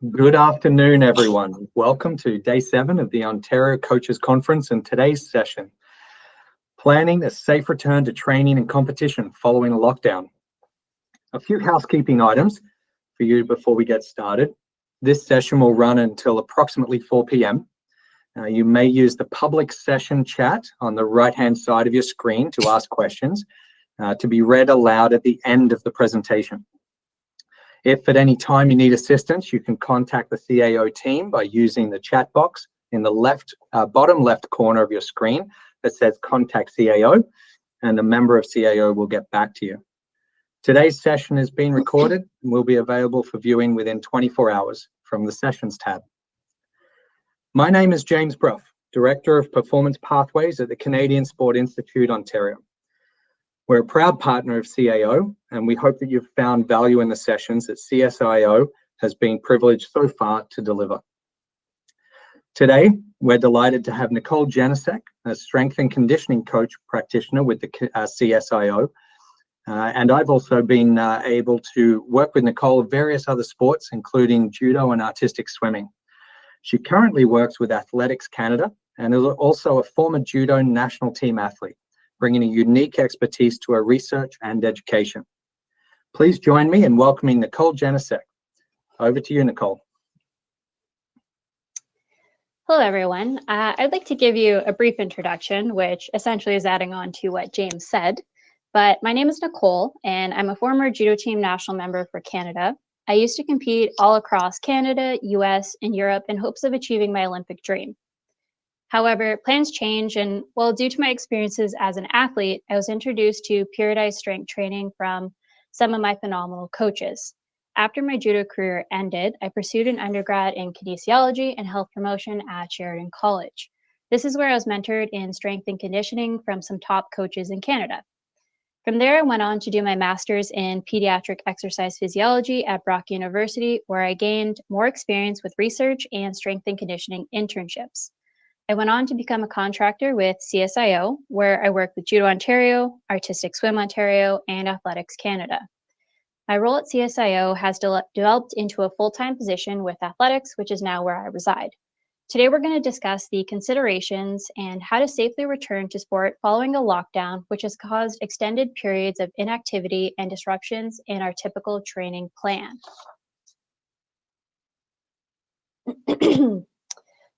Good afternoon, everyone. Welcome to day 7 of the Ontario Coaches Conference and today's session, Planning a Safe Return to Training and Competition Following a Lockdown. A few housekeeping items for you before we get started. This session will run until approximately 4 p.m. You may use the public session chat on the right-hand side of your screen to ask questions to be read aloud at the end of the presentation. If at any time you need assistance, you can contact the CAO team by using the chat box in the bottom left corner of your screen that says Contact CAO, and a member of CAO will get back to you. Today's session is being recorded and will be available for viewing within 24 hours from the Sessions tab. My name is James Bruff, Director of Performance Pathways at the Canadian Sport Institute, Ontario. We're a proud partner of CAO, and we hope that you've found value in the sessions that CSIO has been privileged so far to deliver. Today, we're delighted to have Nicole Background, a strength and conditioning coach practitioner with the CSIO. And I've also been able to work with Nicole in various other sports, including judo and artistic swimming. She currently works with Athletics Canada and is also a former judo national team athlete, bringing a unique expertise to her research and education. Please join me in welcoming Nicoles Background. Over to you, Nicole. Hello, everyone. I'd like to give you a brief introduction, which essentially is adding on to what James said. But my name is Nicole, and I'm a former judo team national member for Canada. I used to compete all across Canada, US, and Europe in hopes of achieving my Olympic dream. However, plans change, and due to my experiences as an athlete, I was introduced to periodized strength training from some of my phenomenal coaches. After my judo career ended, I pursued an undergrad in kinesiology and health promotion at Sheridan College. This is where I was mentored in strength and conditioning from some top coaches in Canada. From there, I went on to do my master's in pediatric exercise physiology at Brock University, where I gained more experience with research and strength and conditioning internships. I went on to become a contractor with CSIO, where I work with Judo Ontario, Artistic Swim Ontario, and Athletics Canada. My role at CSIO has developed into a full-time position with athletics, which is now where I reside. Today, we're going to discuss the considerations and how to safely return to sport following a lockdown, which has caused extended periods of inactivity and disruptions in our typical training plan.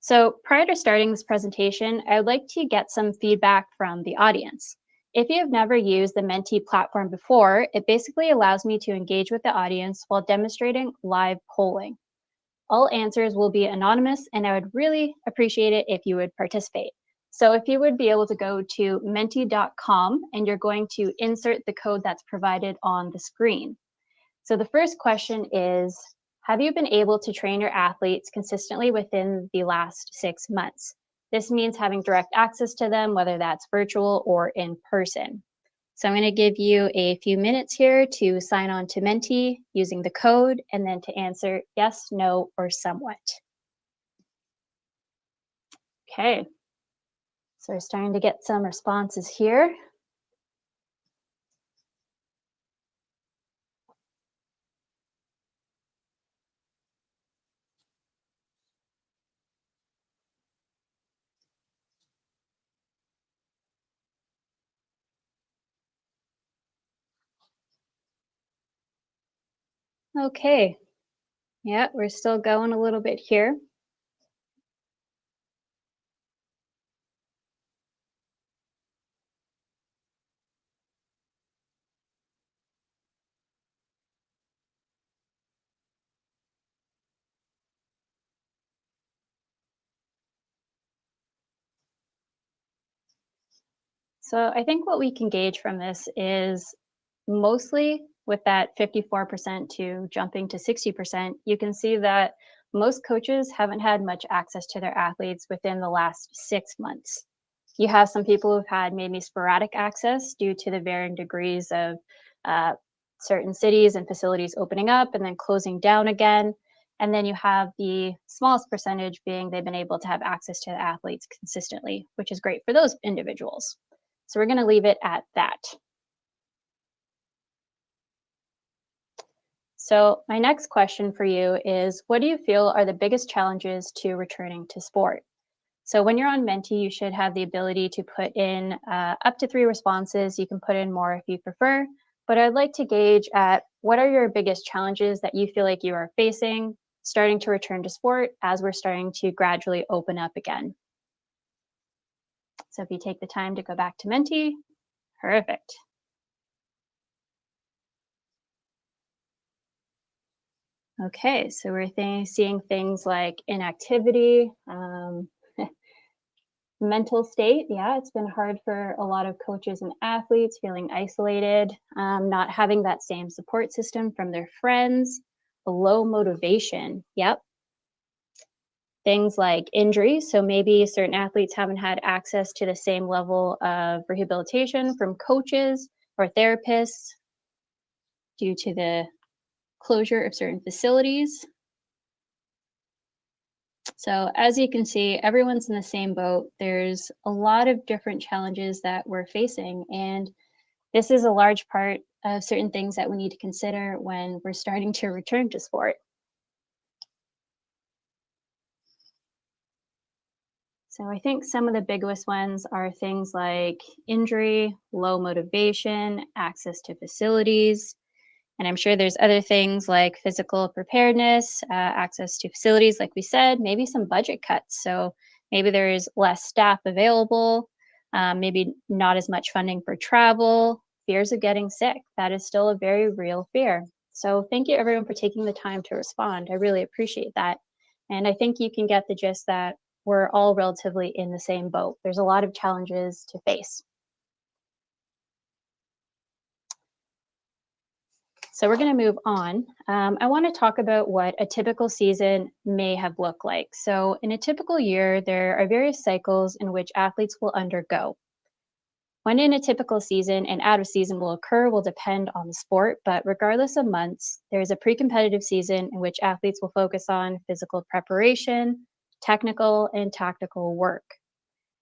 So prior to starting this presentation, I would like to get some feedback from the audience. If you have never used the Menti platform before, it basically allows me to engage with the audience while demonstrating live polling. All answers will be anonymous, and I would really appreciate it if you would participate. So if you would be able to go to menti.com, and you're going to insert the code that's provided on the screen. So the first question is, have you been able to train your athletes consistently within the last 6 months? This means having direct access to them, whether that's virtual or in person. So I'm going to give you a few minutes here to sign on to Menti using the code and then to answer yes, no, or somewhat. Okay, so we're starting to get some responses here. Okay, yeah, we're still going a little bit here. So I think what we can gauge from this is mostly with that 54% to jumping to 60%, you can see that most coaches haven't had much access to their athletes within the last 6 months. You have some people who've had maybe sporadic access due to the varying degrees of certain cities and facilities opening up and then closing down again. And then you have the smallest percentage being they've been able to have access to the athletes consistently, which is great for those individuals. So we're going to leave it at that. So my next question for you is, what do you feel are the biggest challenges to returning to sport? So when you're on Menti, you should have the ability to put in up to 3 responses. You can put in more if you prefer, but I'd like to gauge at what are your biggest challenges that you feel like you are facing starting to return to sport as we're starting to gradually open up again. So if you take the time to go back to Menti, perfect. Okay, so we're seeing things like inactivity, mental state. Yeah, it's been hard for a lot of coaches and athletes, feeling isolated, not having that same support system from their friends, low motivation. Yep. Things like injuries. So maybe certain athletes haven't had access to the same level of rehabilitation from coaches or therapists due to the closure of certain facilities. So as you can see, everyone's in the same boat. There's a lot of different challenges that we're facing, and this is a large part of certain things that we need to consider when we're starting to return to sport. So I think some of the biggest ones are things like injury, low motivation, access to facilities, and I'm sure there's other things like physical preparedness, access to facilities, like we said, maybe some budget cuts. So maybe there's less staff available, maybe not as much funding for travel, fears of getting sick. That is still a very real fear. So thank you everyone for taking the time to respond. I really appreciate that. And I think you can get the gist that we're all relatively in the same boat. There's a lot of challenges to face. So we're going to move on. I want to talk about what a typical season may have looked like. So in a typical year, there are various cycles in which athletes will undergo. When in a typical season and out of season will occur will depend on the sport, but regardless of months, there's a pre-competitive season in which athletes will focus on physical preparation, technical and tactical work.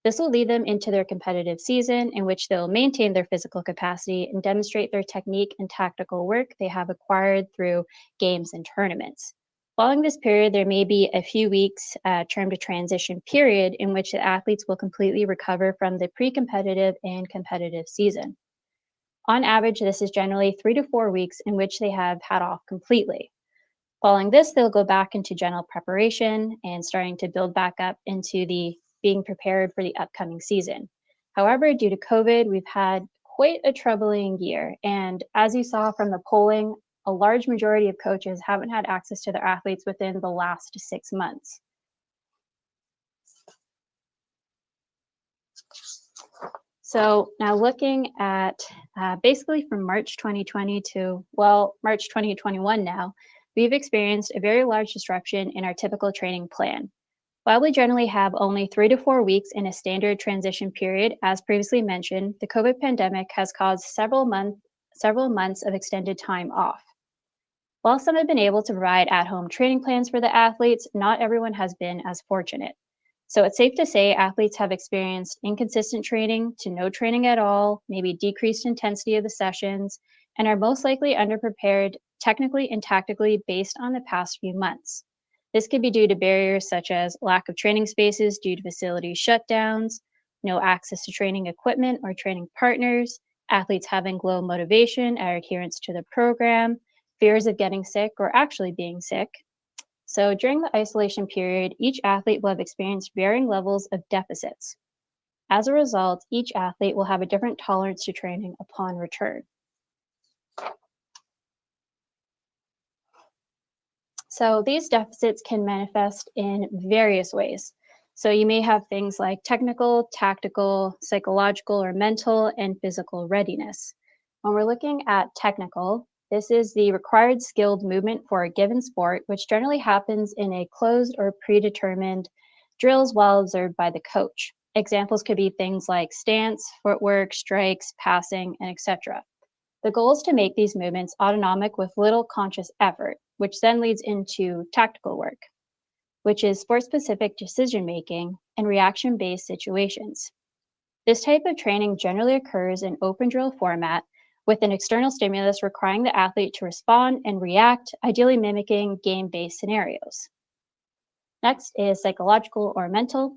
This will lead them into their competitive season, in which they'll maintain their physical capacity and demonstrate their technique and tactical work they have acquired through games and tournaments. Following this period, there may be a few weeks termed a transition period in which the athletes will completely recover from the pre-competitive and competitive season. On average, this is generally 3 to 4 weeks in which they have had off completely. Following this, they'll go back into general preparation and starting to build back up into the being prepared for the upcoming season. However, due to COVID, we've had quite a troubling year. And as you saw from the polling, a large majority of coaches haven't had access to their athletes within the last 6 months. So now looking at basically from March 2020 to, well, March 2021 now, we've experienced a very large disruption in our typical training plan. While we generally have only 3 to 4 weeks in a standard transition period, as previously mentioned, the COVID pandemic has caused several months of extended time off. While some have been able to provide at-home training plans for the athletes, not everyone has been as fortunate. So it's safe to say athletes have experienced inconsistent training to no training at all, maybe decreased intensity of the sessions, and are most likely underprepared technically and tactically based on the past few months. This could be due to barriers such as lack of training spaces due to facility shutdowns, no access to training equipment or training partners, athletes having low motivation or adherence to the program, fears of getting sick or actually being sick. So during the isolation period, each athlete will have experienced varying levels of deficits. As a result, each athlete will have a different tolerance to training upon return. So these deficits can manifest in various ways. So you may have things like technical, tactical, psychological, or mental, and physical readiness. When we're looking at technical, this is the required skilled movement for a given sport, which generally happens in a closed or predetermined drills while observed by the coach. Examples could be things like stance, footwork, strikes, passing, and etc. The goal is to make these movements autonomic with little conscious effort, which then leads into tactical work, which is sport-specific decision-making and reaction-based situations. This type of training generally occurs in open drill format, with an external stimulus requiring the athlete to respond and react, ideally mimicking game-based scenarios. Next is psychological or mental.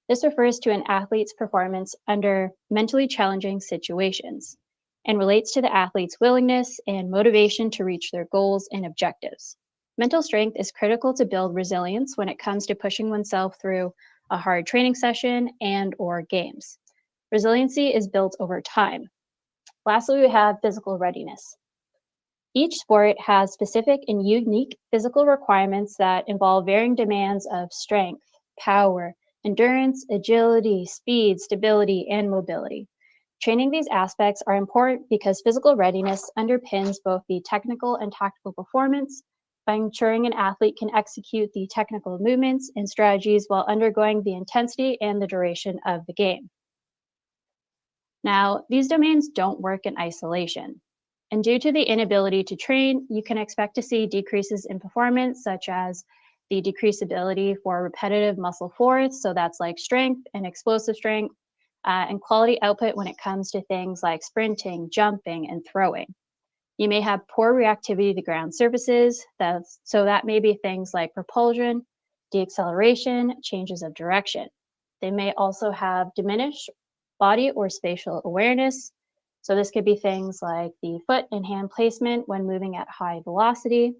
This refers to an athlete's performance under mentally challenging situations and relates to the athlete's willingness and motivation to reach their goals and objectives. Mental strength is critical to build resilience when it comes to pushing oneself through a hard training session and/or games. Resiliency is built over time. Lastly, we have physical readiness. Each sport has specific and unique physical requirements that involve varying demands of strength, power, endurance, agility, speed, stability, and mobility. Training these aspects are important because physical readiness underpins both the technical and tactical performance by ensuring an athlete can execute the technical movements and strategies while undergoing the intensity and the duration of the game. Now, these domains don't work in isolation. And due to the inability to train, you can expect to see decreases in performance, such as the decreased ability for repetitive muscle force, so that's like strength and explosive strength, and quality output when it comes to things like sprinting, jumping, and throwing. You may have poor reactivity to ground surfaces, so that may be things like propulsion, deacceleration, changes of direction. They may also have diminished body or spatial awareness. So this could be things like the foot and hand placement when moving at high velocity.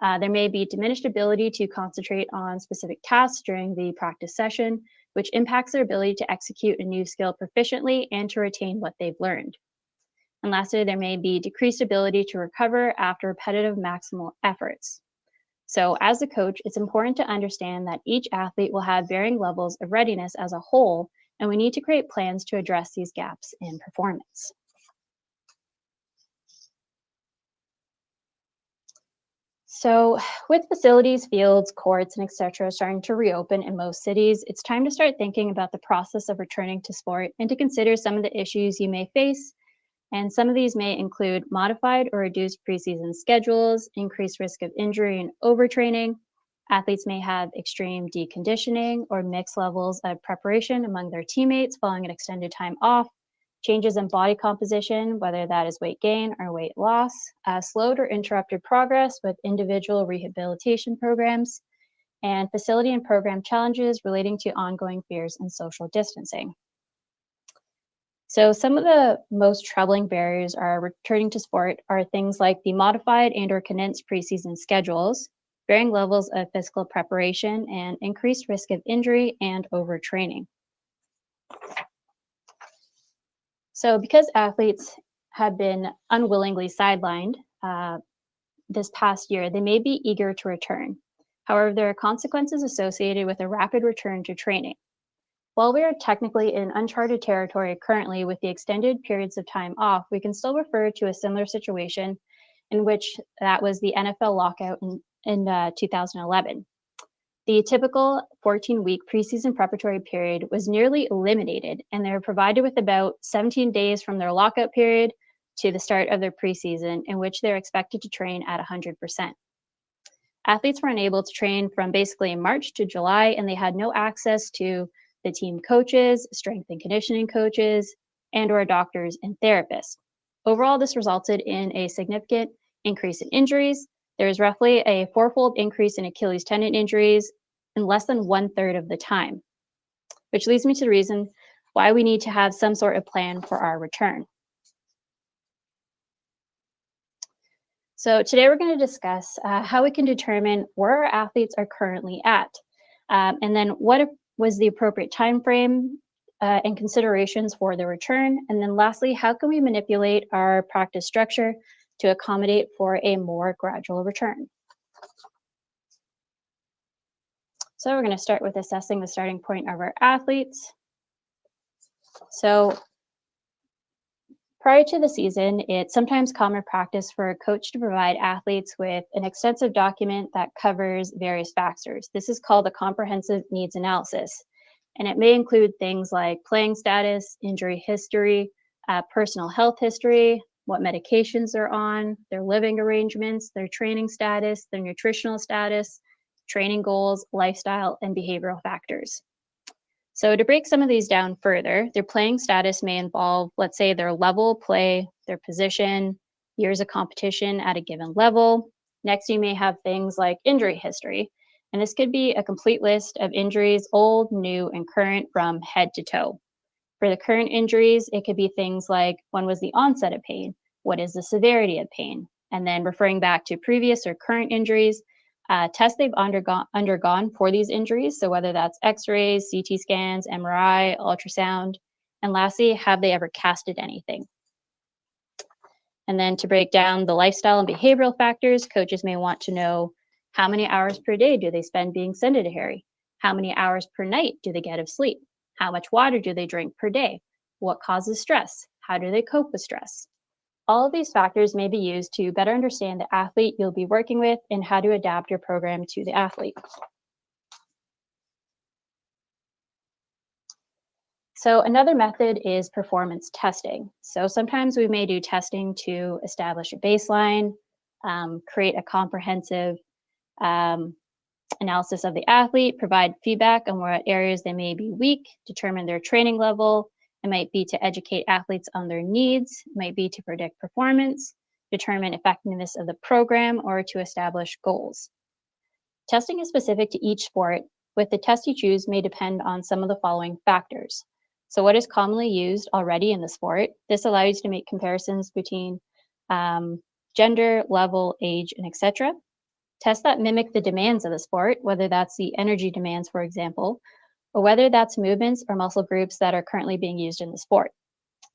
There may be diminished ability to concentrate on specific tasks during the practice session, which impacts their ability to execute a new skill proficiently and to retain what they've learned. And lastly, there may be decreased ability to recover after repetitive maximal efforts. So as a coach, it's important to understand that each athlete will have varying levels of readiness as a whole, and we need to create plans to address these gaps in performance. So with facilities, fields, courts, and etc. starting to reopen in most cities, it's time to start thinking about the process of returning to sport and to consider some of the issues you may face. And some of these may include modified or reduced preseason schedules, increased risk of injury and overtraining. Athletes may have extreme deconditioning or mixed levels of preparation among their teammates following an extended time off, changes in body composition, whether that is weight gain or weight loss, slowed or interrupted progress with individual rehabilitation programs, and facility and program challenges relating to ongoing fears and social distancing. So some of the most troubling barriers are returning to sport are things like the modified and/or condensed preseason schedules, varying levels of physical preparation, and increased risk of injury and overtraining. So because athletes have been unwillingly sidelined this past year, they may be eager to return. However, there are consequences associated with a rapid return to training. While we are technically in uncharted territory currently with the extended periods of time off, we can still refer to a similar situation in which that was the NFL lockout in 2011. The typical 14-week preseason preparatory period was nearly eliminated, and they were provided with about 17 days from their lockout period to the start of their preseason, in which they're expected to train at 100%. Athletes were unable to train from basically March to July, and they had no access to the team coaches, strength and conditioning coaches, and/or doctors and therapists. Overall, this resulted in a significant increase in injuries. There is roughly a fourfold increase in Achilles tendon injuries in less than 1/3 of the time, which leads me to the reason why we need to have some sort of plan for our return. So today we're going to discuss how we can determine where our athletes are currently at, and then what was the appropriate time frame and considerations for the return, and then lastly, how can we manipulate our practice structure to accommodate for a more gradual return. So we're going to start with assessing the starting point of our athletes. So prior to the season, it's sometimes common practice for a coach to provide athletes with an extensive document that covers various factors. This is called a comprehensive needs analysis, and it may include things like playing status, injury history, personal health history, what medications they're on, their living arrangements, their training status, their nutritional status, training goals, lifestyle, and behavioral factors. So to break some of these down further, their playing status may involve, let's say, their level of play, their position, years of competition at a given level. Next, you may have things like injury history, and this could be a complete list of injuries, old, new, and current from head to toe. For the current injuries, it could be things like when was the onset of pain, what is the severity of pain, and then referring back to previous or current injuries, tests they've undergone for these injuries, so whether that's x-rays, CT scans, MRI, ultrasound, and lastly, have they ever casted anything? And then to break down the lifestyle and behavioral factors, coaches may want to know how many hours per day do they spend being sedentary? How many hours per night do they get of sleep? How much water do they drink per day? What causes stress? How do they cope with stress? All of these factors may be used to better understand the athlete you'll be working with and how to adapt your program to the athlete. So another method is performance testing. So sometimes we may do testing to establish a baseline, create a comprehensive analysis of the athlete, provide feedback on what areas they may be weak, determine their training level. It might be to educate athletes on their needs, it might be to predict performance, determine effectiveness of the program, or to establish goals. Testing is specific to each sport, with the test you choose may depend on some of the following factors. So what is commonly used already in the sport? This allows you to make comparisons between gender, level, age, and etc. Tests that mimic the demands of the sport, whether that's the energy demands, for example, or whether that's movements or muscle groups that are currently being used in the sport.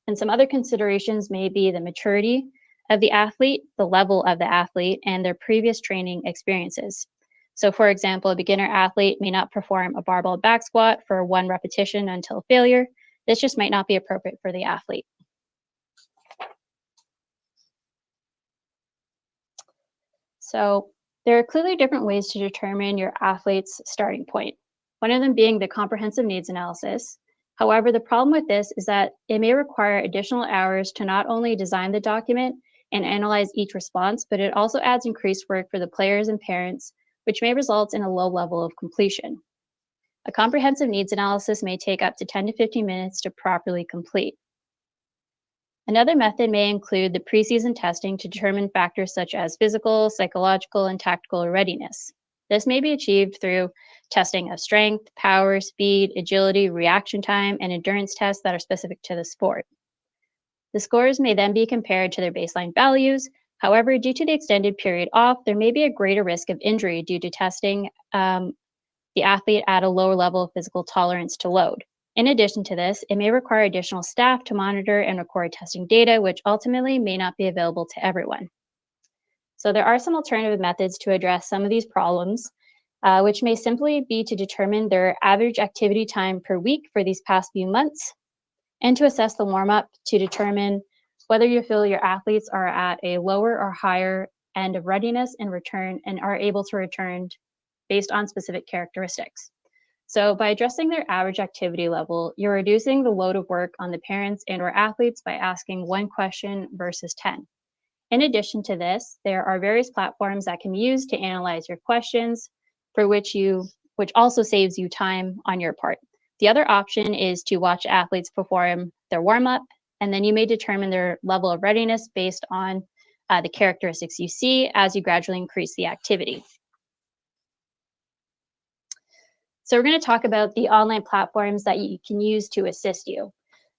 And some other considerations may be the maturity of the athlete, the level of the athlete, and their previous training experiences. So for example, a beginner athlete may not perform a barbell back squat for 1 repetition until failure. This just might not be appropriate for the athlete. So there are clearly different ways to determine your athlete's starting point, one of them being the comprehensive needs analysis. However, the problem with this is that it may require additional hours to not only design the document and analyze each response, but it also adds increased work for the players and parents, which may result in a low level of completion. A comprehensive needs analysis may take up to 10 to 15 minutes to properly complete. Another method may include the preseason testing to determine factors such as physical, psychological, and tactical readiness. This may be achieved through testing of strength, power, speed, agility, reaction time, and endurance tests that are specific to the sport. The scores may then be compared to their baseline values. However, due to the extended period off, there may be a greater risk of injury due to testing the athlete at a lower level of physical tolerance to load. In addition to this, it may require additional staff to monitor and record testing data, which ultimately may not be available to everyone. So there are some alternative methods to address some of these problems, which may simply be to determine their average activity time per week for these past few months, and to assess the warm-up to determine whether you feel your athletes are at a lower or higher end of readiness and return and are able to return based on specific characteristics. So by addressing their average activity level, you're reducing the load of work on the parents and or athletes by asking 1 question versus 10. In addition to this, there are various platforms that can be used to analyze your questions, for which also saves you time on your part. The other option is to watch athletes perform their warm-up, and then you may determine their level of readiness based on the characteristics you see as you gradually increase the activity. So we're going to talk about the online platforms that you can use to assist you.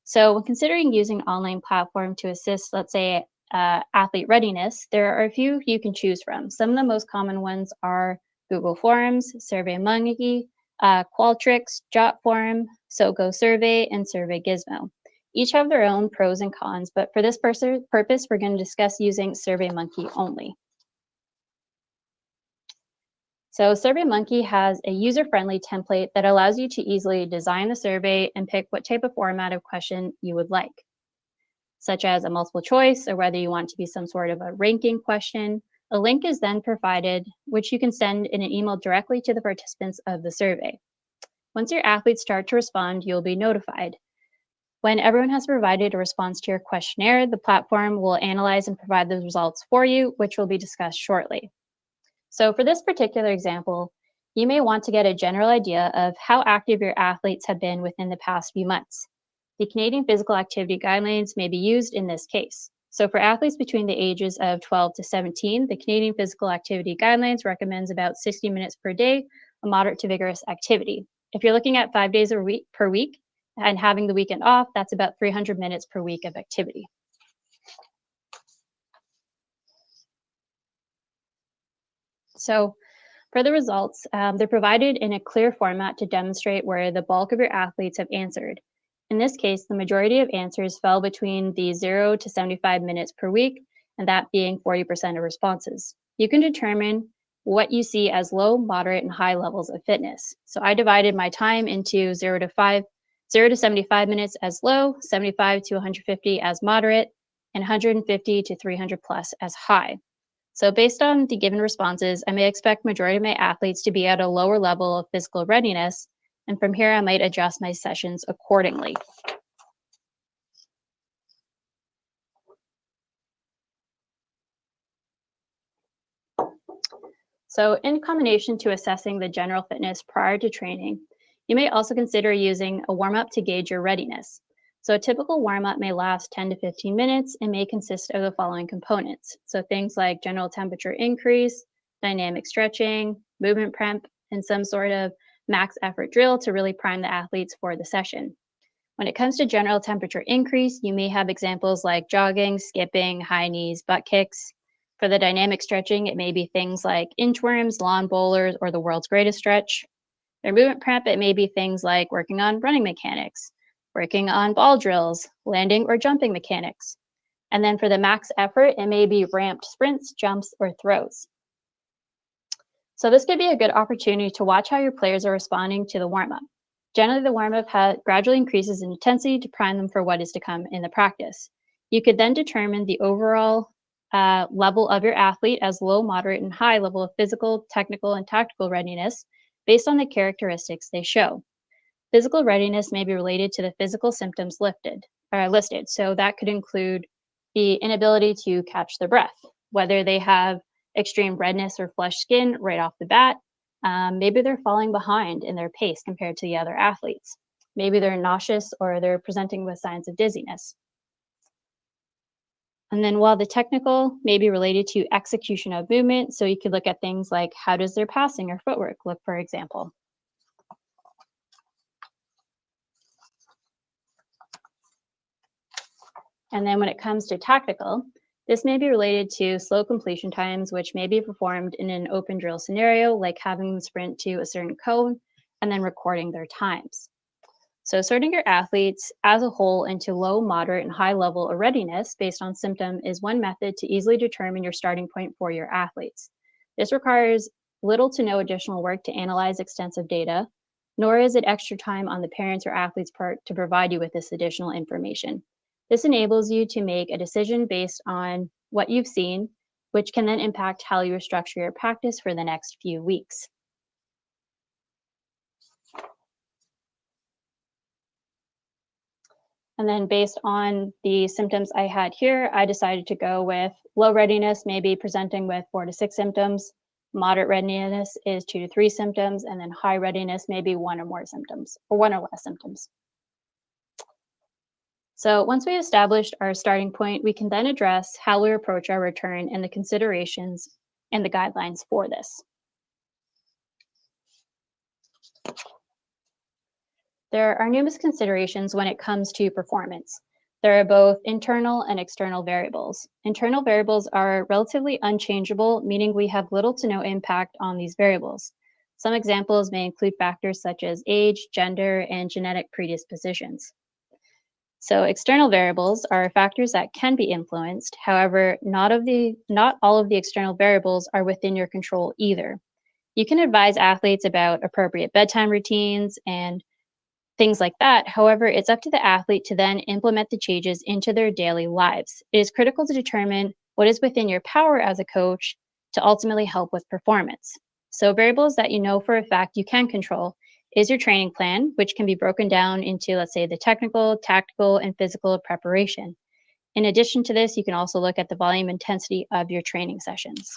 So when considering using an online platform to assist, let's say, athlete readiness, there are a few you can choose from. Some of the most common ones are Google Forms, SurveyMonkey, Qualtrics, JotForm, SoGo Survey, and Survey Gizmo. Each have their own pros and cons, but for this purpose, we're going to discuss using SurveyMonkey only. So SurveyMonkey has a user-friendly template that allows you to easily design the survey and pick what type of format of question you would like, such as a multiple choice or whether you want to be some sort of a ranking question. A link is then provided, which you can send in an email directly to the participants of the survey. Once your athletes start to respond, you'll be notified. When everyone has provided a response to your questionnaire, the platform will analyze and provide the results for you, which will be discussed shortly. So for this particular example, You may want to get a general idea of how active your athletes have been within the past few months. The Canadian Physical Activity Guidelines may be used in this case. So for athletes between the ages of 12 to 17, the Canadian Physical Activity Guidelines recommends about 60 minutes per day of moderate to vigorous activity. If you're looking at 5 days per week and having the weekend off, that's about 300 minutes per week of activity. So for the results, they're provided in a clear format to demonstrate where the bulk of your athletes have answered. In this case, the majority of answers fell between the 0 to 75 minutes per week, and that being 40% of responses. You can determine what you see as low, moderate, and high levels of fitness. So I divided my time into 0 to 75 minutes as low, 75 to 150 as moderate, and 150 to 300 plus as high. So based on the given responses, I may expect majority of my athletes to be at a lower level of physical readiness, and from here I might adjust my sessions accordingly. So in combination to assessing the general fitness prior to training, you may also consider using a warm-up to gauge your readiness. So a typical warm-up may last 10 to 15 minutes and may consist of the following components. So things like general temperature increase, dynamic stretching, movement prep, and some sort of max effort drill to really prime the athletes for the session. When it comes to general temperature increase, you may have examples like jogging, skipping, high knees, butt kicks. For the dynamic stretching, it may be things like inchworms, lawn bowlers, or the world's greatest stretch. Their movement prep, it may be things like working on running mechanics, working on ball drills, landing or jumping mechanics. And then for the max effort, it may be ramped sprints, jumps, or throws. So this could be a good opportunity to watch how your players are responding to the warm-up. Generally, the warm-up gradually increases in intensity to prime them for what is to come in the practice. You could then determine the overall level of your athlete as low, moderate, and high level of physical, technical, and tactical readiness based on the characteristics they show. Physical readiness may be related to the physical symptoms listed. So that could include the inability to catch their breath, whether they have extreme redness or flushed skin right off the bat. Maybe they're falling behind in their pace compared to the other athletes. Maybe they're nauseous or they're presenting with signs of dizziness. And then while the technical may be related to execution of movement, so you could look at things like how does their passing or footwork look, for example. And then when it comes to tactical, this may be related to slow completion times, which may be performed in an open drill scenario, like having them sprint to a certain cone and then recording their times. So sorting your athletes as a whole into low, moderate, and high level of readiness based on symptom is one method to easily determine your starting point for your athletes. This requires little to no additional work to analyze extensive data, nor is it extra time on the parents' or athletes' part to provide you with this additional information. This enables you to make a decision based on what you've seen, which can then impact how you structure your practice for the next few weeks. And then based on the symptoms I had here, I decided to go with low readiness, maybe presenting with 4 to 6 symptoms. Moderate readiness is 2 to 3 symptoms, and then high readiness, maybe 1 or more symptoms, or 1 or less symptoms. So once we established our starting point, we can then address how we approach our return and the considerations and the guidelines for this. There are numerous considerations when it comes to performance. There are both internal and external variables. Internal variables are relatively unchangeable, meaning we have little to no impact on these variables. Some examples may include factors such as age, gender, and genetic predispositions. So external variables are factors that can be influenced. However, not all of the external variables are within your control either. You can advise athletes about appropriate bedtime routines and things like that. However, it's up to the athlete to then implement the changes into their daily lives. It is critical to determine what is within your power as a coach to ultimately help with performance. So variables that you know for a fact you can control is your training plan, which can be broken down into, let's say, the technical, tactical, and physical preparation. In addition to this, you can also look at the volume intensity of your training sessions.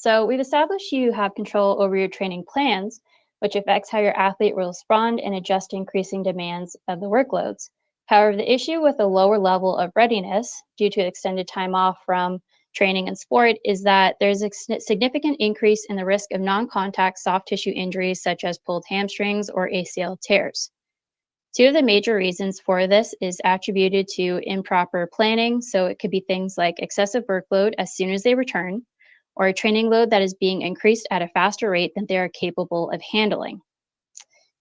So we've established you have control over your training plans, which affects how your athlete will respond and adjust to increasing demands of the workloads. However, the issue with a lower level of readiness due to extended time off from training and sport is that there's a significant increase in the risk of non-contact soft tissue injuries such as pulled hamstrings or ACL tears. Two of the major reasons for this is attributed to improper planning. So it could be things like excessive workload as soon as they return, or a training load that is being increased at a faster rate than they are capable of handling.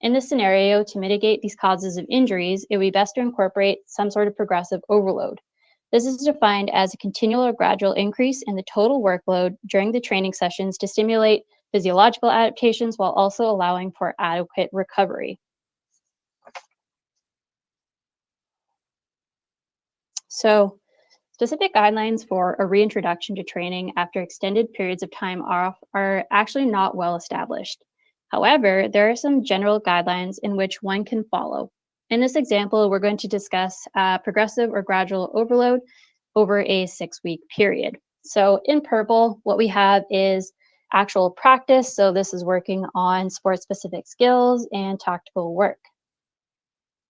In this scenario, to mitigate these causes of injuries, it would be best to incorporate some sort of progressive overload. This is defined as a continual or gradual increase in the total workload during the training sessions to stimulate physiological adaptations while also allowing for adequate recovery. So, specific guidelines for a reintroduction to training after extended periods of time off are actually not well established. However, there are some general guidelines in which one can follow. In this example, we're going to discuss progressive or gradual overload over a 6-week period. So in purple, what we have is actual practice. So this is working on sport-specific skills and tactical work.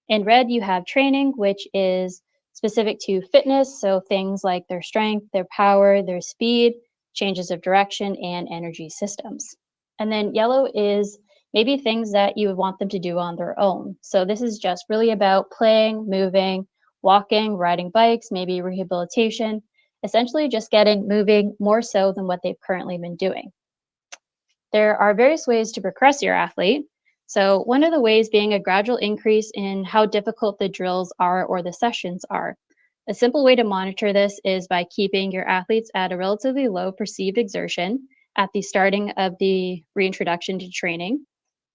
In red, you have training, which is specific to fitness, so things like their strength, their power, their speed, changes of direction, and energy systems. And then yellow is maybe things that you would want them to do on their own. So this is just really about playing, moving, walking, riding bikes, maybe rehabilitation, essentially just getting moving more so than what they've currently been doing. There are various ways to progress your athlete. So one of the ways being a gradual increase in how difficult the drills are or the sessions are. A simple way to monitor this is by keeping your athletes at a relatively low perceived exertion at the starting of the reintroduction to training,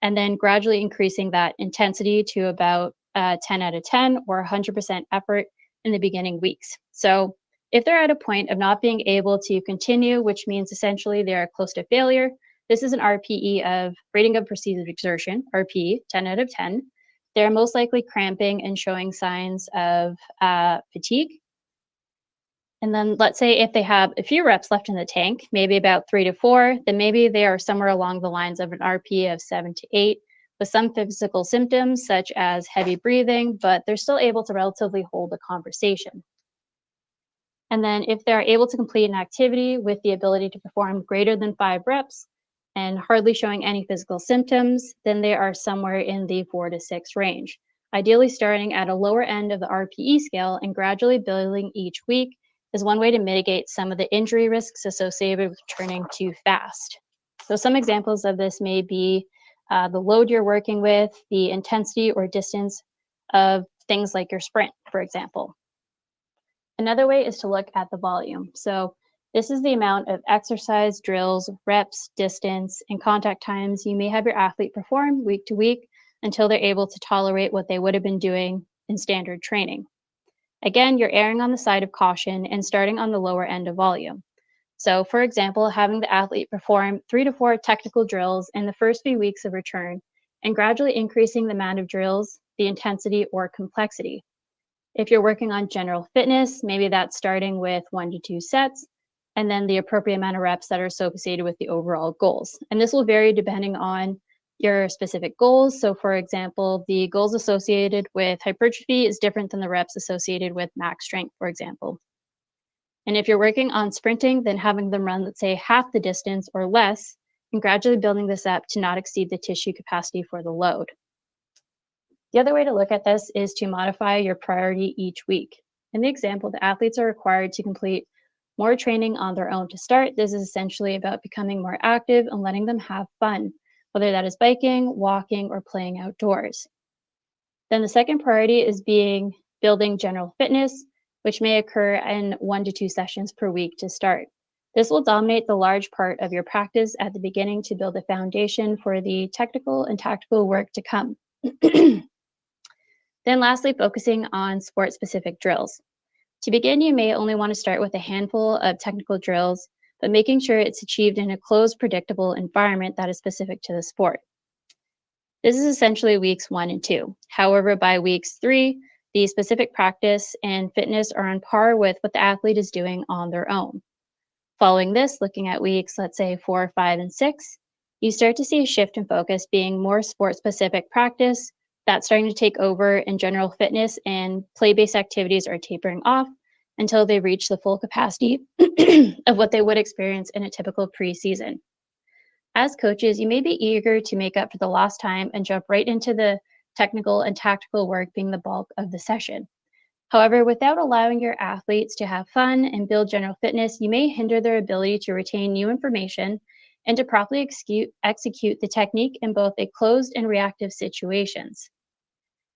and then gradually increasing that intensity to about 10 out of 10 or 100% effort in the beginning weeks. So if they're at a point of not being able to continue, which means essentially they're close to failure, this is an RPE of rating of perceived exertion, RPE, 10 out of 10. They're most likely cramping and showing signs of fatigue. And then let's say if they have a few reps left in the tank, maybe about 3 to 4, then maybe they are somewhere along the lines of an RPE of 7 to 8 with some physical symptoms such as heavy breathing, but they're still able to relatively hold a conversation. And then if they're able to complete an activity with the ability to perform greater than 5 reps, and hardly showing any physical symptoms, then they are somewhere in the 4 to 6 range, ideally starting at a lower end of the RPE scale and gradually building each week is one way to mitigate some of the injury risks associated with turning too fast. So some examples of this may be the load you're working with, the intensity or distance of things like your sprint, for example. Another way is to look at the volume. So this is the amount of exercise, drills, reps, distance, and contact times you may have your athlete perform week to week until they're able to tolerate what they would have been doing in standard training. Again, you're erring on the side of caution and starting on the lower end of volume. So for example, having the athlete perform 3 to 4 technical drills in the first few weeks of return and gradually increasing the amount of drills, the intensity, or complexity. If you're working on general fitness, maybe that's starting with 1 to 2 sets, and then the appropriate amount of reps that are associated with the overall goals. And this will vary depending on your specific goals. So for example, the goals associated with hypertrophy is different than the reps associated with max strength, for example. And if you're working on sprinting, then having them run, let's say, half the distance or less, and gradually building this up to not exceed the tissue capacity for the load. The other way to look at this is to modify your priority each week. In the example, the athletes are required to complete more training on their own to start. This is essentially about becoming more active and letting them have fun, whether that is biking, walking, or playing outdoors. Then the second priority is building general fitness, which may occur in 1 to 2 sessions per week to start. This will dominate the large part of your practice at the beginning to build a foundation for the technical and tactical work to come. Then lastly, focusing on sport-specific drills. To begin, you may only want to start with a handful of technical drills, but making sure it's achieved in a closed, predictable environment that is specific to the sport. This is essentially weeks 1 and 2. However, by weeks 3, the specific practice and fitness are on par with what the athlete is doing on their own. Following this, looking at weeks, let's say 4, 5, and 6, you start to see a shift in focus being more sport-specific practice that's starting to take over, and general fitness and play-based activities are tapering off until they reach the full capacity of what they would experience in a typical preseason. As coaches, you may be eager to make up for the lost time and jump right into the technical and tactical work being the bulk of the session. However, without allowing your athletes to have fun and build general fitness, you may hinder their ability to retain new information and to properly execute the technique in both a closed and reactive situations.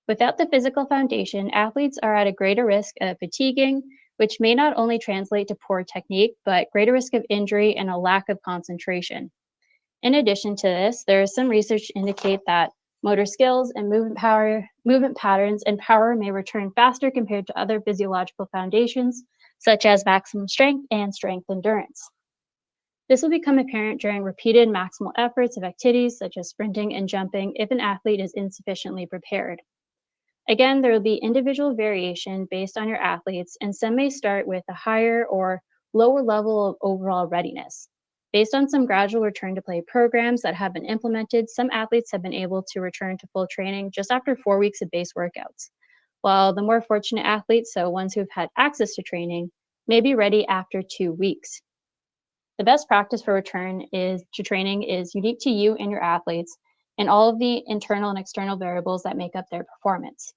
Without the physical foundation, athletes are at a greater risk of fatiguing, which may not only translate to poor technique, but greater risk of injury and a lack of concentration. In addition to this, there is some research to indicate that motor skills and movement patterns and power may return faster compared to other physiological foundations, such as maximum strength and strength endurance. This will become apparent during repeated maximal efforts of activities such as sprinting and jumping if an athlete is insufficiently prepared. Again, there will be individual variation based on your athletes, and some may start with a higher or lower level of overall readiness. Based on some gradual return to play programs that have been implemented, some athletes have been able to return to full training just after 4 weeks of base workouts, while the more fortunate athletes, so ones who've had access to training, may be ready after 2 weeks. The best practice for return to training is unique to you and your athletes and all of the internal and external variables that make up their performance.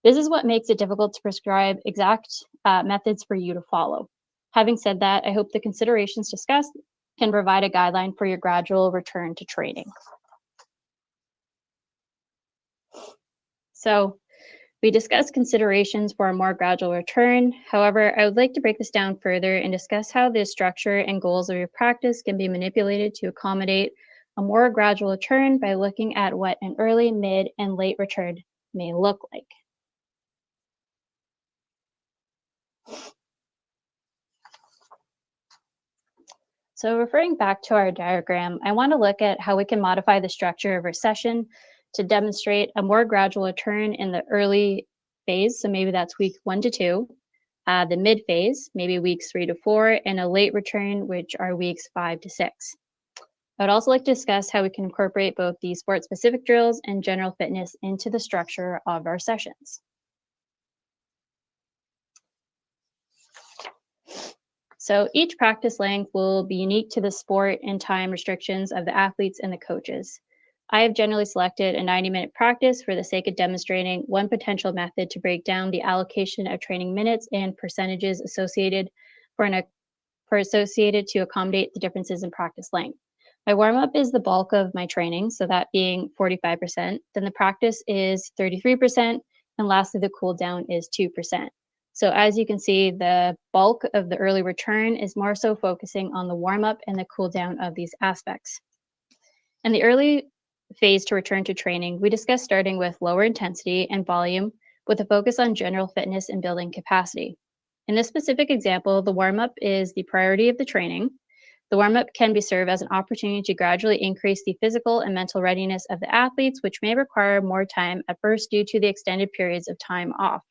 This is what makes it difficult to prescribe exact methods for you to follow. Having said that, I hope the considerations discussed can provide a guideline for your gradual return to training. So we discussed considerations for a more gradual return. However, I would like to break this down further and discuss how the structure and goals of your practice can be manipulated to accommodate a more gradual return by looking at what an early, mid, and late return may look like. So referring back to our diagram, I want to look at how we can modify the structure of our session to demonstrate a more gradual return in the early phase. So maybe that's week 1 to 2, the mid phase, maybe weeks 3 to 4, and a late return, which are weeks 5 to 6. I would also like to discuss how we can incorporate both the sport-specific drills and general fitness into the structure of our sessions. So each practice length will be unique to the sport and time restrictions of the athletes and the coaches. I have generally selected a 90-minute practice for the sake of demonstrating one potential method to break down the allocation of training minutes and percentages associated to accommodate the differences in practice length. My warm-up is the bulk of my training, so that being 45%. Then the practice is 33%, and lastly, the cool down is 2%. So as you can see, the bulk of the early return is more so focusing on the warm-up and the cool down of these aspects. In the early phase to return to training, we discussed starting with lower intensity and volume with a focus on general fitness and building capacity. In this specific example, the warm-up is the priority of the training. The warm-up can be served as an opportunity to gradually increase the physical and mental readiness of the athletes, which may require more time at first due to the extended periods of time off.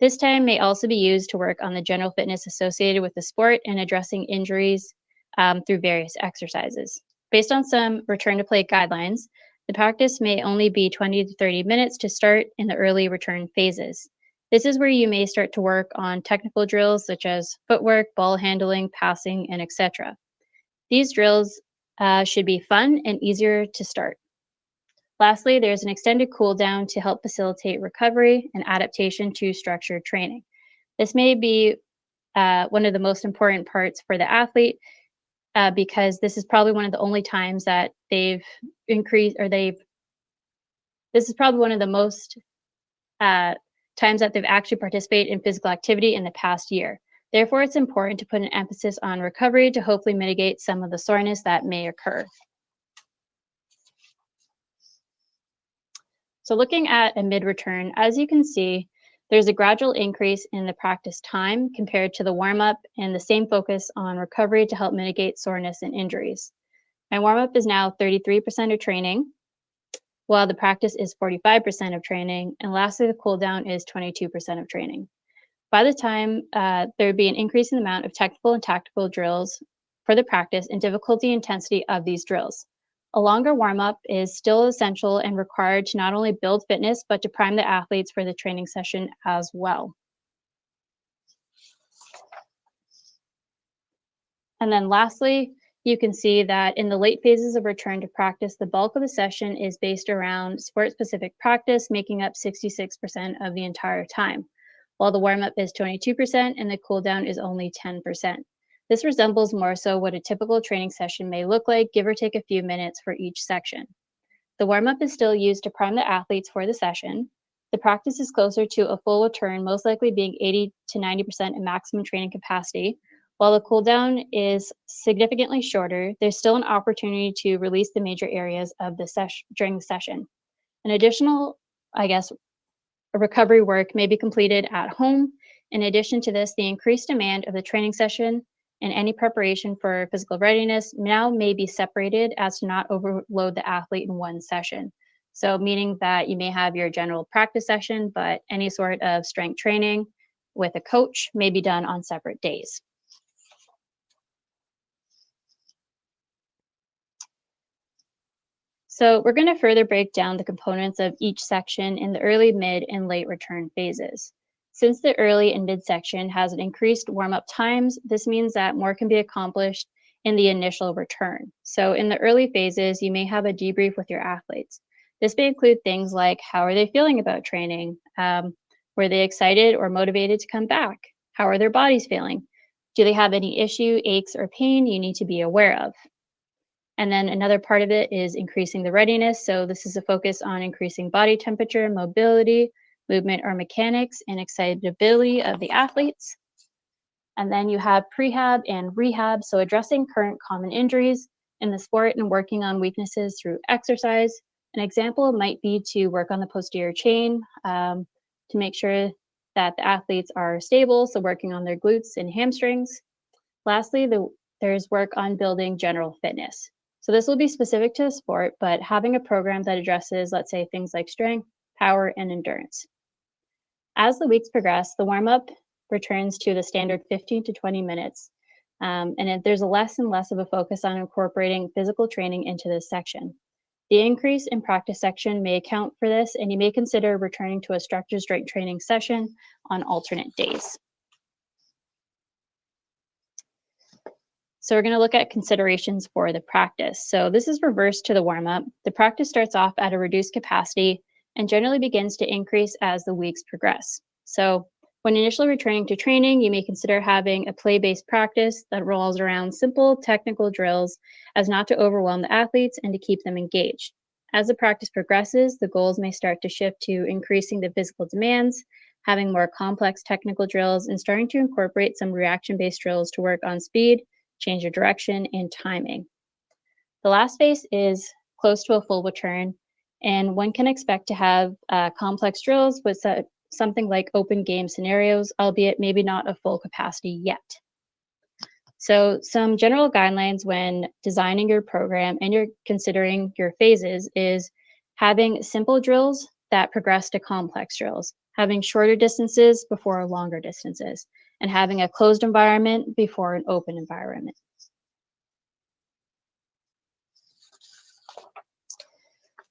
This time may also be used to work on the general fitness associated with the sport and addressing injuries through various exercises. Based on some return to play guidelines, the practice may only be 20 to 30 minutes to start in the early return phases. This is where you may start to work on technical drills such as footwork, ball handling, passing, and etc. These drills should be fun and easier to start. Lastly, there's an extended cool down to help facilitate recovery and adaptation to structured training. This may be one of the most important parts for the athlete because this is probably one of the only times that this is probably one of the most times that they've actually participated in physical activity in the past year. Therefore, it's important to put an emphasis on recovery to hopefully mitigate some of the soreness that may occur. So looking at a mid-return, as you can see, there's a gradual increase in the practice time compared to the warm-up and the same focus on recovery to help mitigate soreness and injuries. My warm-up is now 33% of training, while the practice is 45% of training, and lastly, the cool down is 22% of training. By the time there would be an increase in the amount of technical and tactical drills for the practice and difficulty intensity of these drills. A longer warm-up is still essential and required to not only build fitness, but to prime the athletes for the training session as well. And then lastly, you can see that in the late phases of return to practice, the bulk of the session is based around sport-specific practice, making up 66% of the entire time, while the warm-up is 22% and the cool-down is only 10%. This resembles more so what a typical training session may look like, give or take a few minutes for each section. The warm-up is still used to prime the athletes for the session. The practice is closer to a full return, most likely being 80 to 90% in maximum training capacity. While the cool-down is significantly shorter, there's still an opportunity to release the major areas of the session during the session. An additional, recovery work may be completed at home. In addition to this, the increased demand of the training session and any preparation for physical readiness now may be separated as to not overload the athlete in one session. So meaning that you may have your general practice session, but any sort of strength training with a coach may be done on separate days. So we're going to further break down the components of each section in the early, mid, and late return phases. Since the early and mid section has an increased warm-up times, this means that more can be accomplished in the initial return. So in the early phases, you may have a debrief with your athletes. This may include things like, how are they feeling about training? Were they excited or motivated to come back? How are their bodies feeling? Do they have any issue, aches, or pain you need to be aware of? And then another part of it is increasing the readiness. So this is a focus on increasing body temperature, mobility, movement or mechanics, and excitability of the athletes. And then you have prehab and rehab, so addressing current common injuries in the sport and working on weaknesses through exercise. An example might be to work on the posterior chain to make sure that the athletes are stable, so working on their glutes and hamstrings. Lastly, there's work on building general fitness. So this will be specific to the sport, but having a program that addresses, let's say, things like strength, power, and endurance. As the weeks progress, the warm-up returns to the standard 15 to 20 minutes, there's less and less of a focus on incorporating physical training into this section. The increase in practice section may account for this, and you may consider returning to a structured strength training session on alternate days. So we're going to look at considerations for the practice. So this is reversed to the warm-up. The practice starts off at a reduced capacity and generally begins to increase as the weeks progress. So when initially returning to training, you may consider having a play-based practice that revolves around simple technical drills as not to overwhelm the athletes and to keep them engaged. As the practice progresses, the goals may start to shift to increasing the physical demands, having more complex technical drills, and starting to incorporate some reaction-based drills to work on speed, change of direction, and timing. The last phase is close to a full return, and one can expect to have complex drills with something like open game scenarios, albeit maybe not a full capacity yet. So some general guidelines when designing your program and you're considering your phases is having simple drills that progress to complex drills, having shorter distances before longer distances, and having a closed environment before an open environment.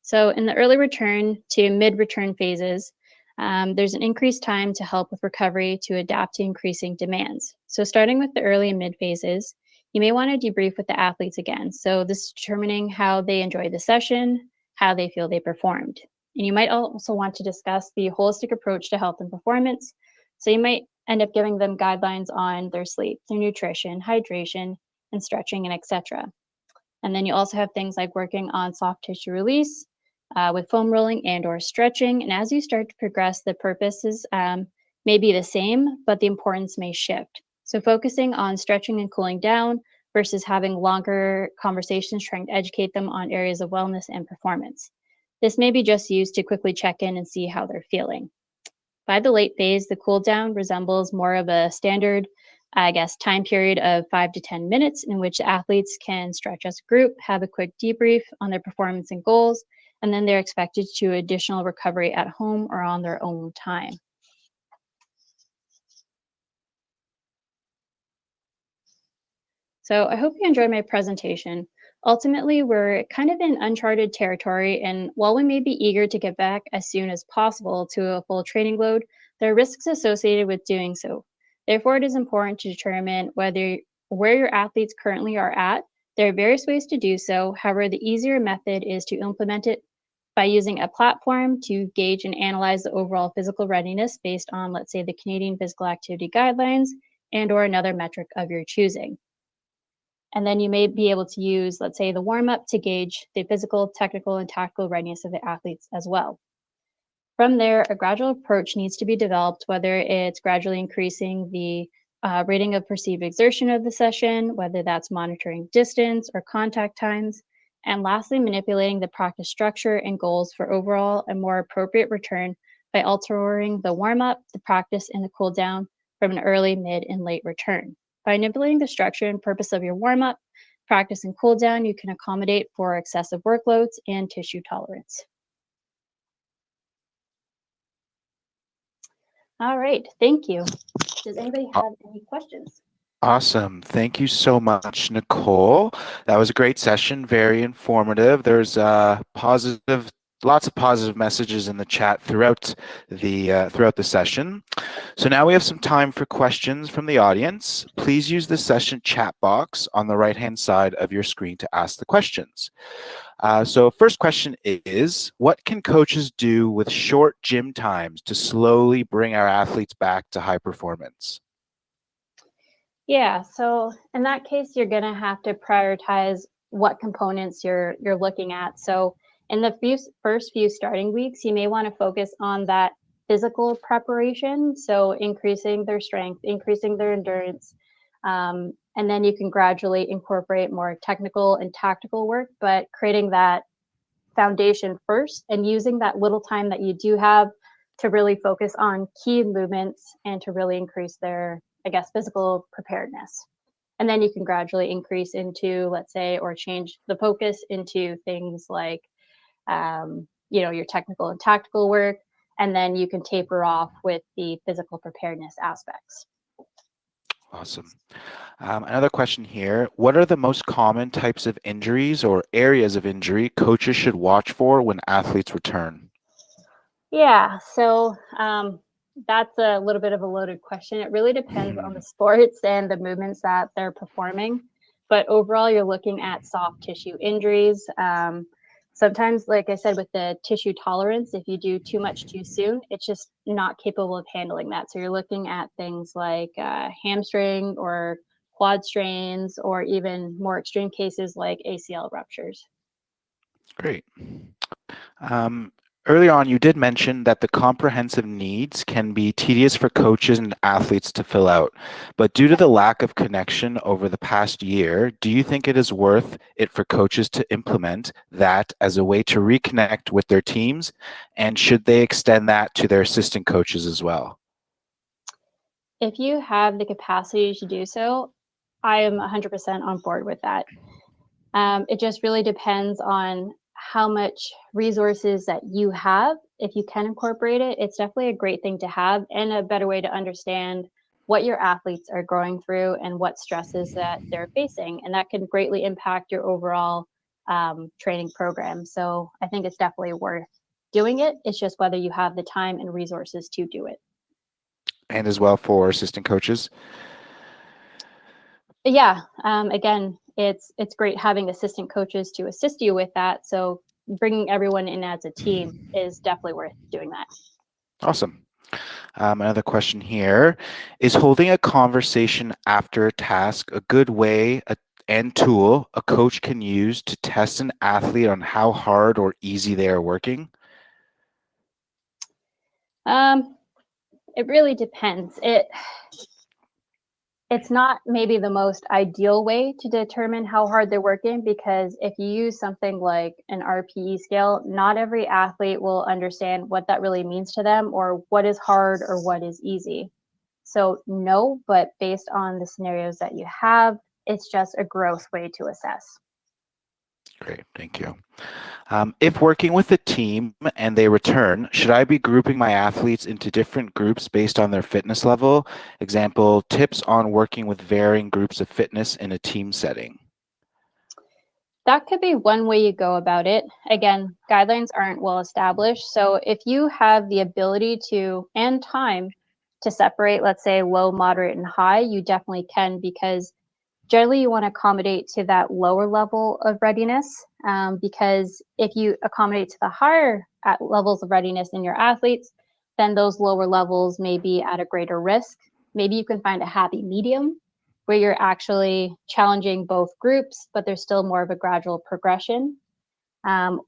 So in the early return to mid-return phases, there's an increased time to help with recovery to adapt to increasing demands. So starting with the early and mid phases, you may want to debrief with the athletes again. So this is determining how they enjoyed the session, how they feel they performed. And you might also want to discuss the holistic approach to health and performance. So you might end up giving them guidelines on their sleep, their nutrition, hydration, and stretching, and etc. And then you also have things like working on soft tissue release, with foam rolling and or stretching. And as you start to progress, the purposes may be the same, but the importance may shift. So focusing on stretching and cooling down versus having longer conversations, trying to educate them on areas of wellness and performance. This may be just used to quickly check in and see how they're feeling. By the late phase, the cool down resembles more of a standard, time period of 5 to 10 minutes in which athletes can stretch as a group, have a quick debrief on their performance and goals, and then they're expected to additional recovery at home or on their own time. So I hope you enjoyed my presentation. Ultimately, we're kind of in uncharted territory, and while we may be eager to get back as soon as possible to a full training load, there are risks associated with doing so. Therefore, it is important to determine where your athletes currently are at. There are various ways to do so. However, the easier method is to implement it by using a platform to gauge and analyze the overall physical readiness based on, let's say, the Canadian Physical Activity Guidelines and or another metric of your choosing. And then you may be able to use, let's say, the warm-up to gauge the physical, technical, and tactical readiness of the athletes as well. From there, a gradual approach needs to be developed, whether it's gradually increasing the rating of perceived exertion of the session, whether that's monitoring distance or contact times, and lastly, manipulating the practice structure and goals for overall and more appropriate return by altering the warm-up, the practice, and the cool-down from an early, mid, and late return. By manipulating the structure and purpose of your warm-up, practice, and cool-down, you can accommodate for excessive workloads and tissue tolerance. All right, thank you. Does anybody have any questions? Awesome. Thank you so much, Nicole. That was a great session, very informative. There's lots of positive messages in the chat throughout the session. So now we have some time for questions from the audience. Please use the session chat box on the right-hand side of your screen to ask the questions. So first question is, what can coaches do with short gym times to slowly bring our athletes back to high performance? Yeah, so in that case, you're going to have to prioritize what components you're looking at. So in the first few starting weeks, you may want to focus on that physical preparation, so increasing their strength, increasing their endurance, and then you can gradually incorporate more technical and tactical work, but creating that foundation first and using that little time that you do have to really focus on key movements and to really increase their, I guess, physical preparedness. And then you can gradually increase into, let's say, or change the focus into things like, your technical and tactical work. And then you can taper off with the physical preparedness aspects. Awesome. Another question here. What are the most common types of injuries or areas of injury coaches should watch for when athletes return? Yeah, so that's a little bit of a loaded question. It really depends on the sports and the movements that they're performing. But overall, you're looking at soft tissue injuries. Sometimes, like I said, with the tissue tolerance, if you do too much too soon, it's just not capable of handling that. So you're looking at things like hamstring or quad strains, or even more extreme cases like ACL ruptures. Great. Earlier on, you did mention that the comprehensive needs can be tedious for coaches and athletes to fill out. But due to the lack of connection over the past year, do you think it is worth it for coaches to implement that as a way to reconnect with their teams? And should they extend that to their assistant coaches as well? If you have the capacity to do so, I am 100% on board with that. It just really depends on how much resources that you have. If you can incorporate it, it's definitely a great thing to have and a better way to understand what your athletes are going through and what stresses that they're facing. And that can greatly impact your overall training program. So I think it's definitely worth doing it. It's just whether you have the time and resources to do it. And as well for assistant coaches? Yeah, again, it's great having assistant coaches to assist you with that. So bringing everyone in as a team is definitely worth doing that. Awesome. Another question here. Is holding a conversation after a task a good way and tool a coach can use to test an athlete on how hard or easy they are working? It really depends. It's not maybe the most ideal way to determine how hard they're working, because if you use something like an RPE scale, not every athlete will understand what that really means to them or what is hard or what is easy. So no, but based on the scenarios that you have, it's just a gross way to assess. Great, thank you. If working with a team and they return, should I be grouping my athletes into different groups based on their fitness level? Example, tips on working with varying groups of fitness in a team setting. That could be one way you go about it. Again, guidelines aren't well established. So if you have the ability to and time to separate, let's say low, moderate, and high, you definitely can, because generally you want to accommodate to that lower level of readiness, because if you accommodate to the higher levels of readiness in your athletes, then those lower levels may be at a greater risk. Maybe you can find a happy medium where you're actually challenging both groups, but there's still more of a gradual progression.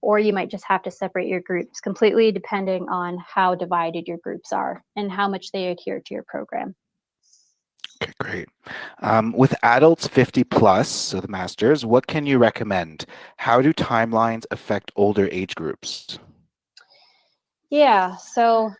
Or you might just have to separate your groups completely depending on how divided your groups are and how much they adhere to your program. Okay, great. With adults 50 plus, so the masters, what can you recommend? How do timelines affect older age groups? Yeah, so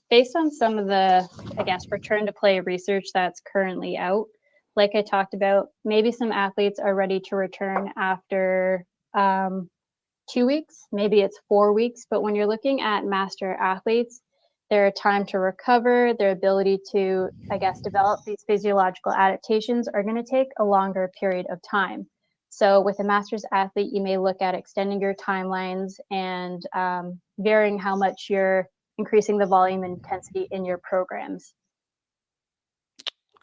based on some of the, I guess, return to play research that's currently out, like I talked about, maybe some athletes are ready to return after 2 weeks, maybe it's 4 weeks, but when you're looking at master athletes, their time to recover, their ability to, I guess, develop these physiological adaptations are going to take a longer period of time. So with a master's athlete, you may look at extending your timelines and varying how much you're increasing the volume and intensity in your programs.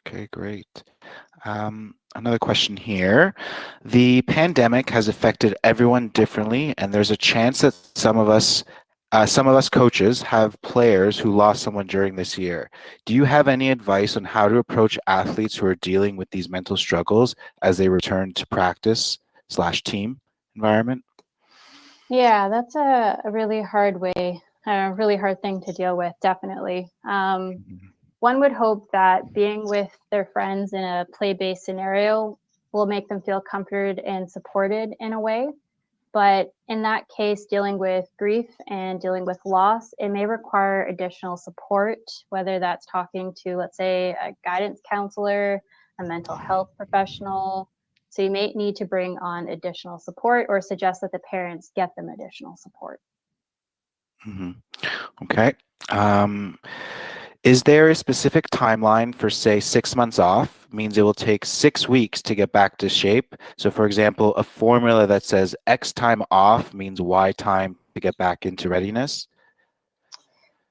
Okay, great. Another question here. The pandemic has affected everyone differently, and there's a chance that some of us coaches have players who lost someone during this year. Do you have any advice on how to approach athletes who are dealing with these mental struggles as they return to practice/team environment? Yeah, that's a really hard way, a really hard thing to deal with, definitely. One would hope that being with their friends in a play-based scenario will make them feel comforted and supported in a way. But in that case, dealing with grief and dealing with loss, it may require additional support, whether that's talking to, let's say, a guidance counselor, a mental health professional. So you may need to bring on additional support or suggest that the parents get them additional support. Okay. Is there a specific timeline for, say, 6 months off? Means it will take 6 weeks to get back to shape. So, for example, a formula that says X time off means Y time to get back into readiness.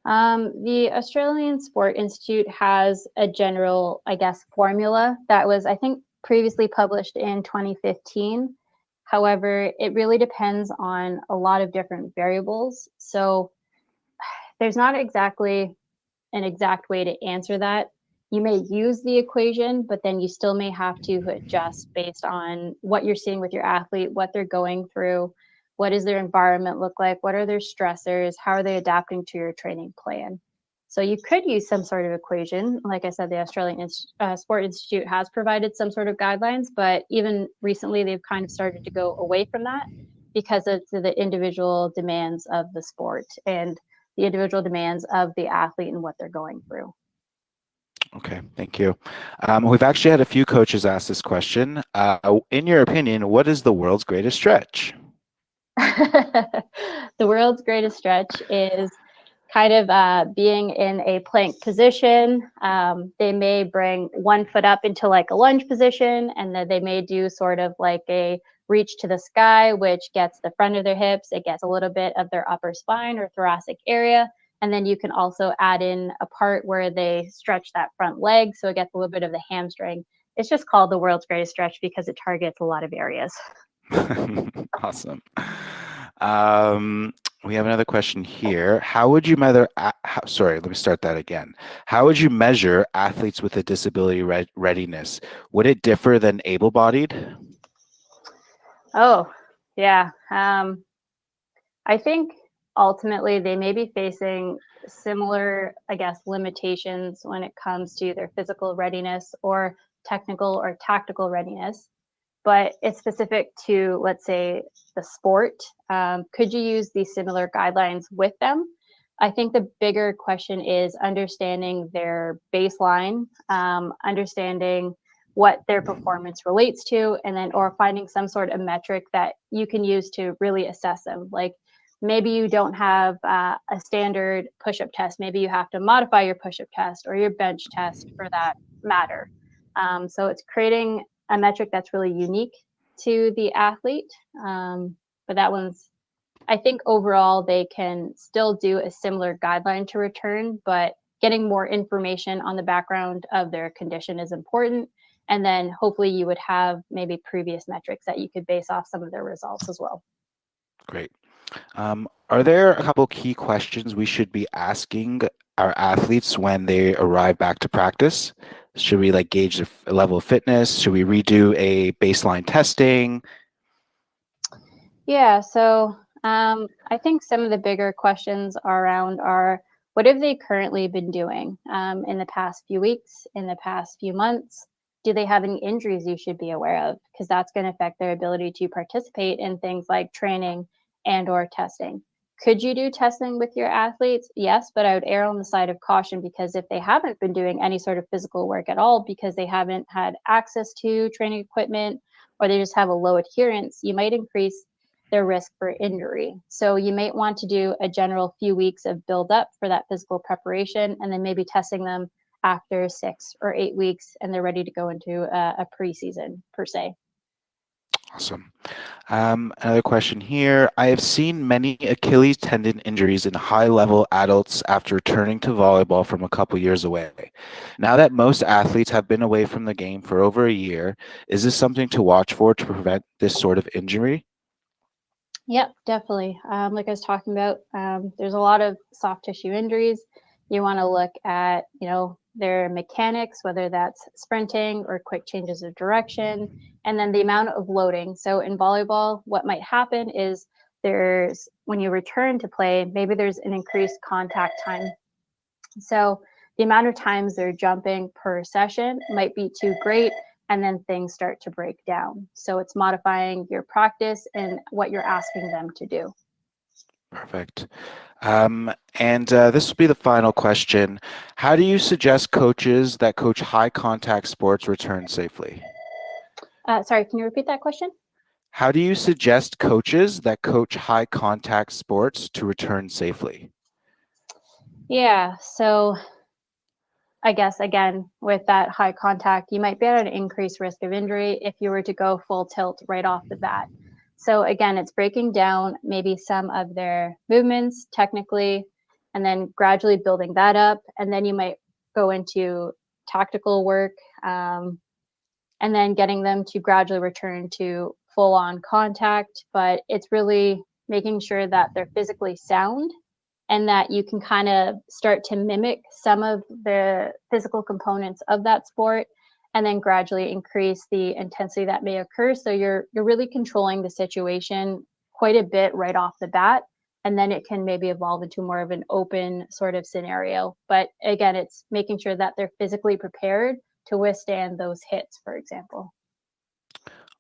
The Australian Sport Institute has a general, I guess, formula that was, I think, previously published in 2015. However, it really depends on a lot of different variables. So there's not exactly an exact way to answer that. You may use the equation, but then you still may have to adjust based on what you're seeing with your athlete, what they're going through, what does their environment look like, what are their stressors, how are they adapting to your training plan. So you could use some sort of equation. Like I said, the Australian Sport Institute has provided some sort of guidelines, but even recently they've kind of started to go away from that because of the individual demands of the sport and the individual demands of the athlete and what they're going through. Okay, thank you. We've actually had a few coaches ask this question. In your opinion, what is the world's greatest stretch? The world's greatest stretch is kind of being in a plank position. They may bring one foot up into like a lunge position, and then they may do sort of like a reach to the sky, which gets the front of their hips. It gets a little bit of their upper spine or thoracic area. And then you can also add in a part where they stretch that front leg. So it gets a little bit of the hamstring. It's just called the world's greatest stretch because it targets a lot of areas. Awesome. We have another question here. How would you measure, sorry, let me start that again. How would you measure athletes with a disability readiness? Would it differ than able-bodied? Oh, yeah. I think ultimately they may be facing similar, I guess, limitations when it comes to their physical readiness or technical or tactical readiness, but it's specific to, let's say, the sport. Could you use these similar guidelines with them? I think the bigger question is understanding their baseline, understanding what their performance relates to, and then or finding some sort of metric that you can use to really assess them. Like maybe you don't have a standard push-up test. Maybe you have to modify your push-up test or your bench test for that matter. So it's creating a metric that's really unique to the athlete. But that one's, I think overall they can still do a similar guideline to return, but getting more information on the background of their condition is important. And then hopefully you would have maybe previous metrics that you could base off some of their results as well. Great. Are there a couple key questions we should be asking our athletes when they arrive back to practice? Should we like gauge the level of fitness? Should we redo a baseline testing? Yeah, so I think some of the bigger questions around are, what have they currently been doing in the past few weeks, in the past few months? Do they have any injuries you should be aware of? Because that's going to affect their ability to participate in things like training and or testing. Could you do testing with your athletes? Yes, but I would err on the side of caution, because if they haven't been doing any sort of physical work at all because they haven't had access to training equipment, or they just have a low adherence, you might increase their risk for injury. So you might want to do a general few weeks of build up for that physical preparation, and then maybe testing them after 6 or 8 weeks and they're ready to go into a preseason per se. Awesome. Another question here. I have seen many Achilles tendon injuries in high-level adults after returning to volleyball from a couple years away. Now that most athletes have been away from the game for over a year, is this something to watch for to prevent this sort of injury? Yep, definitely. Like I was talking about, there's a lot of soft tissue injuries. You want to look at, their mechanics, whether that's sprinting or quick changes of direction, and then the amount of loading. So in volleyball, what might happen is when you return to play, maybe there's an increased contact time. So the amount of times they're jumping per session might be too great, and then things start to break down. So it's modifying your practice and what you're asking them to do. Perfect. This will be the final question. How do you suggest coaches that coach high contact sports return safely? Sorry, can you repeat that question? How do you suggest coaches that coach high contact sports to return safely? Yeah, so I guess, again, with that high contact, you might be at an increased risk of injury if you were to go full tilt right off the bat. So again, it's breaking down maybe some of their movements technically, and then gradually building that up. And then you might go into tactical work, and then getting them to gradually return to full on contact. But it's really making sure that they're physically sound and that you can kind of start to mimic some of the physical components of that sport, and then gradually increase the intensity that may occur. So you're really controlling the situation quite a bit right off the bat, and then it can maybe evolve into more of an open sort of scenario. But again, it's making sure that they're physically prepared to withstand those hits, for example.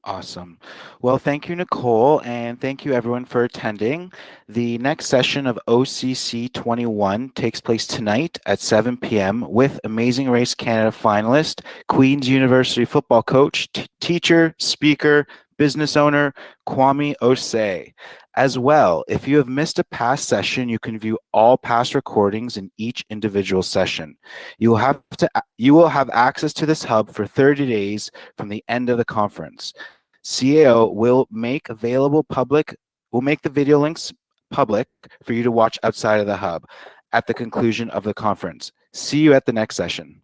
Awesome. Well, thank you, Nicole, and thank you everyone for attending. The next session of OCC21 takes place tonight at 7 p.m. with Amazing Race Canada finalist, Queen's University football coach, teacher, speaker, business owner, Kwame Osei. As well, if you have missed a past session, you can view all past recordings in each individual session. You will have access to this hub for 30 days from the end of the conference. CAO will make the video links public for you to watch outside of the hub at the conclusion of the conference. See you at the next session.